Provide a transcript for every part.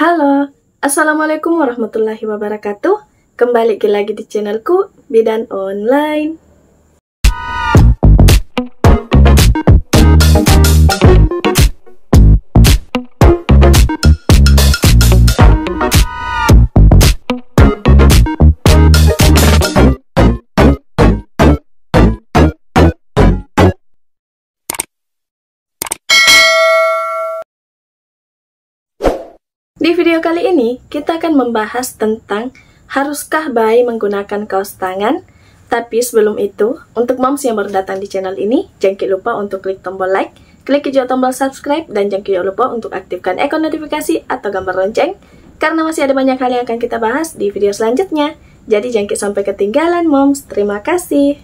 Halo, Assalamualaikum warahmatullahi wabarakatuh. Kembali lagi di channelku, Bidan Online. Di video kali ini, kita akan membahas tentang haruskah bayi menggunakan kaos tangan. Tapi sebelum itu, untuk moms yang baru datang di channel ini, jangan lupa untuk klik tombol like, klik hijau tombol subscribe, dan jangan lupa untuk aktifkan ikon notifikasi atau gambar lonceng, karena masih ada banyak hal yang akan kita bahas di video selanjutnya. Jadi jangan sampai ketinggalan moms, terima kasih.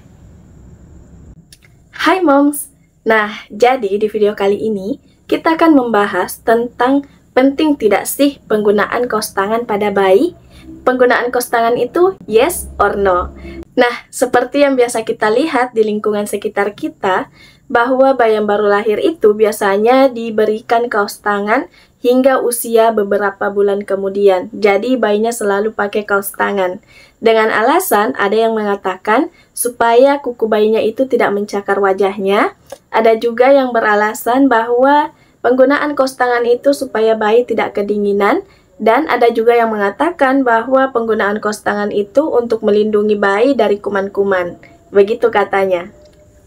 Hai moms, nah jadi di video kali ini, kita akan membahas tentang penting tidak sih penggunaan kaos tangan pada bayi? Penggunaan kaos tangan itu yes or no? Nah, seperti yang biasa kita lihat di lingkungan sekitar kita, bahwa bayi yang baru lahir itu biasanya diberikan kaos tangan hingga usia beberapa bulan kemudian. Jadi bayinya selalu pakai kaos tangan. Dengan alasan ada yang mengatakan supaya kuku bayinya itu tidak mencakar wajahnya. Ada juga yang beralasan bahwa penggunaan kaos tangan itu supaya bayi tidak kedinginan, dan ada juga yang mengatakan bahwa penggunaan kaos tangan itu untuk melindungi bayi dari kuman-kuman. Begitu katanya.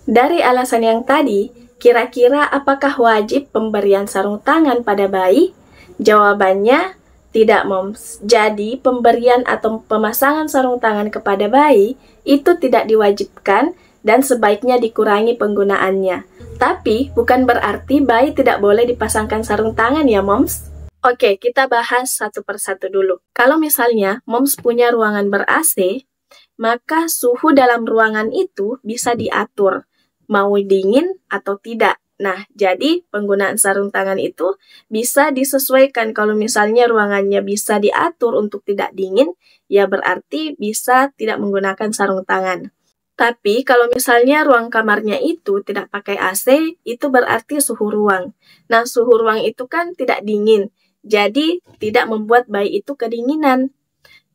Dari alasan yang tadi, kira-kira apakah wajib pemberian sarung tangan pada bayi? Jawabannya tidak, moms. Jadi, pemberian atau pemasangan sarung tangan kepada bayi itu tidak diwajibkan dan sebaiknya dikurangi penggunaannya. Tapi, bukan berarti bayi tidak boleh dipasangkan sarung tangan ya, moms. Oke, kita bahas satu persatu dulu. Kalau misalnya moms punya ruangan ber-AC, maka suhu dalam ruangan itu bisa diatur, mau dingin atau tidak. Nah, jadi penggunaan sarung tangan itu bisa disesuaikan. Kalau misalnya ruangannya bisa diatur untuk tidak dingin, ya berarti bisa tidak menggunakan sarung tangan. Tapi kalau misalnya ruang kamarnya itu tidak pakai AC, itu berarti suhu ruang. Nah, suhu ruang itu kan tidak dingin, jadi tidak membuat bayi itu kedinginan.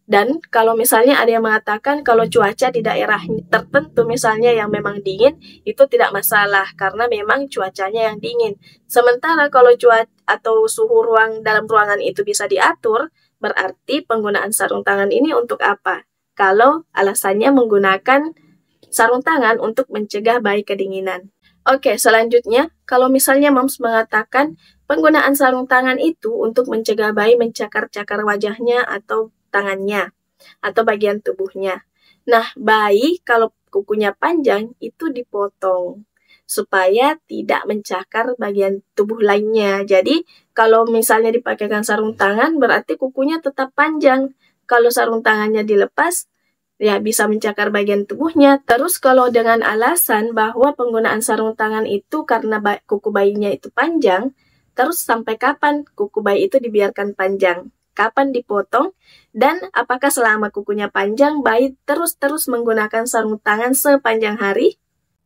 Dan kalau misalnya ada yang mengatakan kalau cuaca di daerah tertentu misalnya yang memang dingin, itu tidak masalah karena memang cuacanya yang dingin. Sementara kalau cuaca atau suhu ruang dalam ruangan itu bisa diatur, berarti penggunaan sarung tangan ini untuk apa? Kalau alasannya menggunakan sarung tangan untuk mencegah bayi kedinginan. Oke, selanjutnya, kalau misalnya moms mengatakan penggunaan sarung tangan itu untuk mencegah bayi mencakar-cakar wajahnya atau tangannya, atau bagian tubuhnya. Nah, bayi kalau kukunya panjang itu dipotong, supaya tidak mencakar bagian tubuh lainnya. Jadi, kalau misalnya dipakaikan sarung tangan, berarti kukunya tetap panjang. Kalau sarung tangannya dilepas, ya bisa mencakar bagian tubuhnya. Terus kalau dengan alasan bahwa penggunaan sarung tangan itu karena kuku bayinya itu panjang, terus sampai kapan kuku bayi itu dibiarkan panjang? Kapan dipotong? Dan apakah selama kukunya panjang, bayi terus-terus menggunakan sarung tangan sepanjang hari?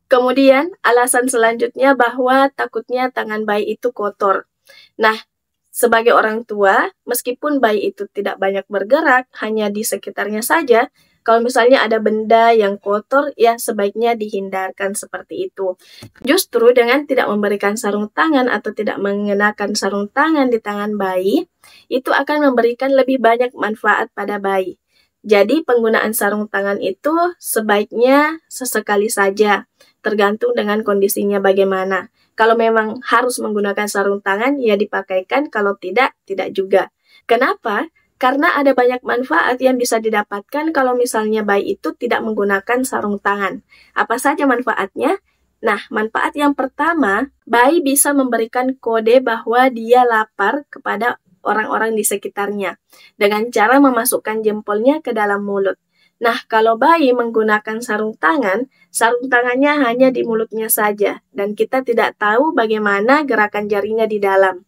Kemudian alasan selanjutnya bahwa takutnya tangan bayi itu kotor. Nah, sebagai orang tua, meskipun bayi itu tidak banyak bergerak, hanya di sekitarnya saja, kalau misalnya ada benda yang kotor, ya sebaiknya dihindarkan seperti itu. Justru dengan tidak memberikan sarung tangan atau tidak mengenakan sarung tangan di tangan bayi, itu akan memberikan lebih banyak manfaat pada bayi. Jadi penggunaan sarung tangan itu sebaiknya sesekali saja, tergantung dengan kondisinya bagaimana. Kalau memang harus menggunakan sarung tangan, ya dipakaikan, kalau tidak, tidak juga. Kenapa? Karena ada banyak manfaat yang bisa didapatkan kalau misalnya bayi itu tidak menggunakan sarung tangan. Apa saja manfaatnya? Nah, manfaat yang pertama, bayi bisa memberikan kode bahwa dia lapar kepada orang-orang di sekitarnya dengan cara memasukkan jempolnya ke dalam mulut. Nah, kalau bayi menggunakan sarung tangannya hanya di mulutnya saja, dan kita tidak tahu bagaimana gerakan jarinya di dalam.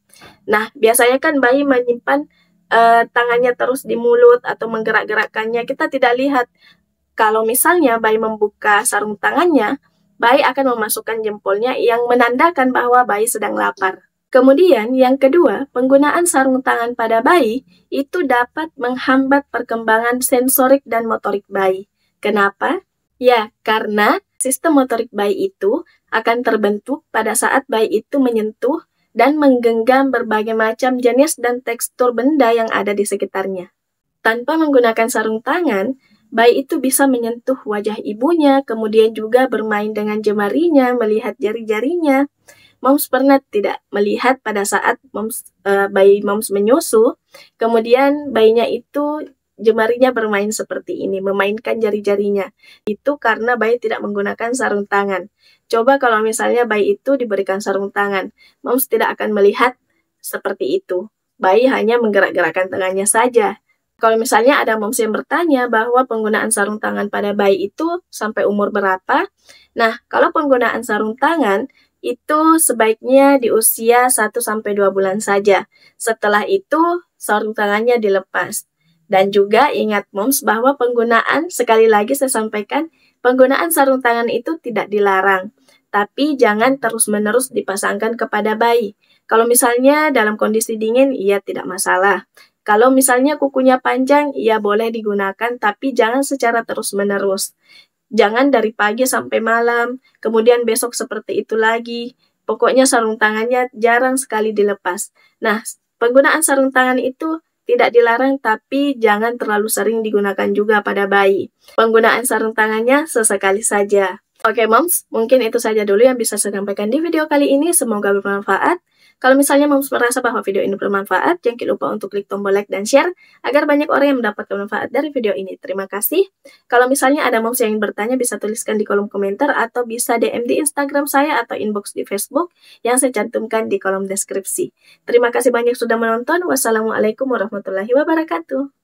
Nah, biasanya kan bayi menyimpan tangannya terus di mulut atau menggerak-gerakkannya, kita tidak lihat. Kalau misalnya bayi membuka sarung tangannya, bayi akan memasukkan jempolnya yang menandakan bahwa bayi sedang lapar. Kemudian yang kedua, penggunaan sarung tangan pada bayi itu dapat menghambat perkembangan sensorik dan motorik bayi. Kenapa? Ya, karena sistem motorik bayi itu akan terbentuk pada saat bayi itu menyentuh dan menggenggam berbagai macam jenis dan tekstur benda yang ada di sekitarnya. Tanpa menggunakan sarung tangan, bayi itu bisa menyentuh wajah ibunya, kemudian juga bermain dengan jemarinya, melihat jari-jarinya. Moms pernah tidak melihat pada saat bayi moms menyusu, kemudian bayinya itu jemarinya bermain seperti ini, memainkan jari-jarinya. Itu karena bayi tidak menggunakan sarung tangan. Coba kalau misalnya bayi itu diberikan sarung tangan, moms tidak akan melihat seperti itu. Bayi hanya menggerak-gerakkan tangannya saja. Kalau misalnya ada moms yang bertanya bahwa penggunaan sarung tangan pada bayi itu sampai umur berapa? Nah, kalau penggunaan sarung tangan itu sebaiknya di usia 1-2 bulan saja. Setelah itu, sarung tangannya dilepas. Dan juga ingat moms bahwa penggunaan, sekali lagi saya sampaikan, penggunaan sarung tangan itu tidak dilarang. Tapi jangan terus-menerus dipasangkan kepada bayi. Kalau misalnya dalam kondisi dingin, iya tidak masalah. Kalau misalnya kukunya panjang, iya boleh digunakan, tapi jangan secara terus-menerus. Jangan dari pagi sampai malam, kemudian besok seperti itu lagi. Pokoknya sarung tangannya jarang sekali dilepas. Nah, penggunaan sarung tangan itu tidak dilarang, tapi jangan terlalu sering digunakan juga pada bayi. Penggunaan sarung tangannya sesekali saja. Oke, moms, mungkin itu saja dulu yang bisa saya sampaikan di video kali ini. Semoga bermanfaat. Kalau misalnya moms merasa bahwa video ini bermanfaat, jangan lupa untuk klik tombol like dan share agar banyak orang yang mendapatkan manfaat dari video ini. Terima kasih. Kalau misalnya ada moms yang ingin bertanya, bisa tuliskan di kolom komentar atau bisa DM di Instagram saya atau inbox di Facebook yang saya cantumkan di kolom deskripsi. Terima kasih banyak sudah menonton. Wassalamualaikum warahmatullahi wabarakatuh.